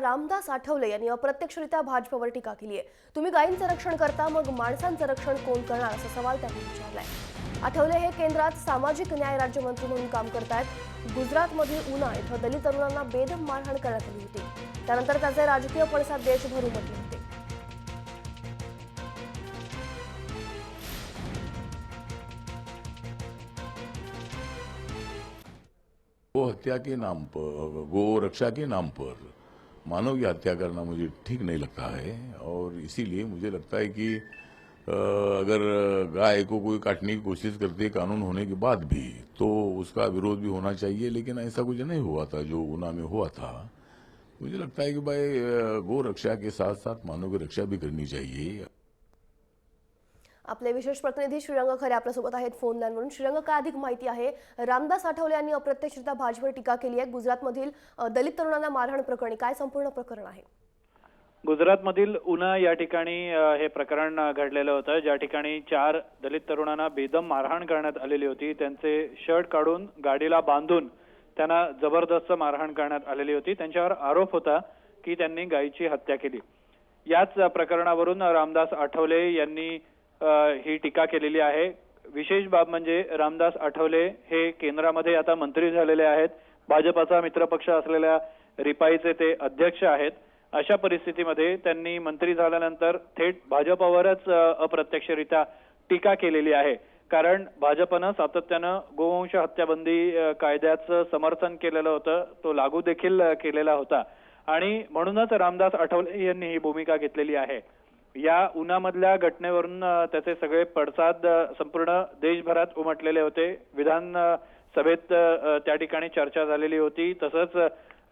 रामदास आठवले यांनी अप्रत्यक्षरित्या भाजपवर टीका केली आहे। तुम्ही गायींचं रक्षण करता, मग माणसांचं रक्षण कोण करणार, असा सवाल त्यांनी विचारलाय। आठवले हे केंद्रात सामाजिक न्याय राज्यमंत्री म्हणून काम करतायत। गुजरातमधील उना इथं दलित तरुणांना बेदम मारहाण करण्यात आली होती। त्यानंतर त्याचे राजकीय पडसाद देशभर उमटले होते। गो हत्या के नाम पर, गो रक्षा के नाम पर मानव की हत्या करना मुझे ठीक नहीं लगता है। और इसीलिए मुझे लगता है कि अगर गाय को कोई काटने की कोशिश करती है कानून होने के बाद भी, तो उसका विरोध भी होना चाहिए। लेकिन ऐसा कुछ नहीं हुआ था जो गुना में हुआ था। मुझे लगता है कि भाई गो रक्षा के साथ साथ मानव की रक्षा भी करनी चाहिए। आपले विशेष प्रतिनिधी श्रीरंग खरे आपल्यासोबत आहेत फोन लाईनवरून। श्रीरंग, काय अधिक माहिती आहे? रामदास आठवले यांनी अप्रत्यक्षरित्या भाजपवर टीका केली आहे। गुजरातमधील दलित तरुणांना मारहाण प्रकरणी काय संपूर्ण प्रकरण आहे? गुजरातमधील उना या ठिकाणी हे प्रकरण घडलेलं होतं, ज्या ठिकाणी 4 दलित तरुणांना बेदम मारहाण करण्यात आलेली होती। त्यांचे शर्ट काढून गाडीला बांधून त्यांना जबरदस्त मारहाण करण्यात आलेली होती। त्यांच्यावर आरोप होता की त्यांनी गायीची हत्या केली। याच प्रकरणावरून रामदास आठवले यांनी ही टीका केलेली आहे। विशेष बाब म्हणजे रामदास आठवले हे केंद्रामध्ये आता मंत्री झालेले आहेत। भाजपचा मित्रपक्ष असलेल्या रिपाईचे ते अध्यक्ष आहेत। अशा परिस्थितीमध्ये त्यांनी मंत्री झाल्यानंतर थेट भाजपवरच अप्रत्यक्षरित्या टीका केलेली आहे। कारण भाजपनं सातत्यानं गोवंश हत्याबंदी कायद्याचं समर्थन केलेलं होतं, तो लागू देखील केलेला होता आणि म्हणूनच रामदास आठवले यांनी ही भूमिका घेतलेली आहे। या उन्हामधल्या घटनेवरून त्याचे सगळे पडसाद संपूर्ण देशभरात उमटलेले होते। विधान सभेत त्या ठिकाणी चर्चा झालेली होती। तसंच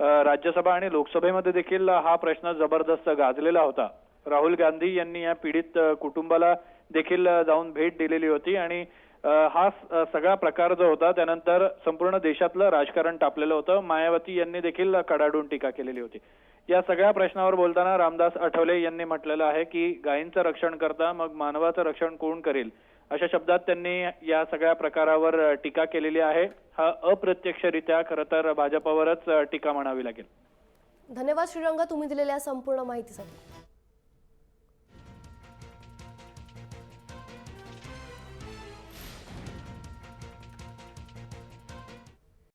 राज्यसभा आणि लोकसभेमध्ये देखील हा प्रश्न जबरदस्त गाजलेला होता। राहुल गांधी यांनी या पीडित कुटुंबाला देखील जाऊन भेट दिलेली होती आणि हा सगळा प्रकार जो होता त्यानंतर संपूर्ण देशातलं राजकारण तापलेलं होतं। मायावती यांनी देखील कडाडून टीका केलेली होती। या सगळ्या प्रश्नावर बोलताना रामदास आठवले यांनी म्हटलेलं आहे की गायींचं रक्षण करता, मग मानवाचं रक्षण कोण करेल, अशा शब्दात त्यांनी या सगळ्या प्रकारावर टीका केलेली आहे। हा अप्रत्यक्षरित्या खरं तर भाजपवरच टीका म्हणावी लागेल। धन्यवाद श्रीरंग, तुम्ही दिलेल्या संपूर्ण माहितीसाठी।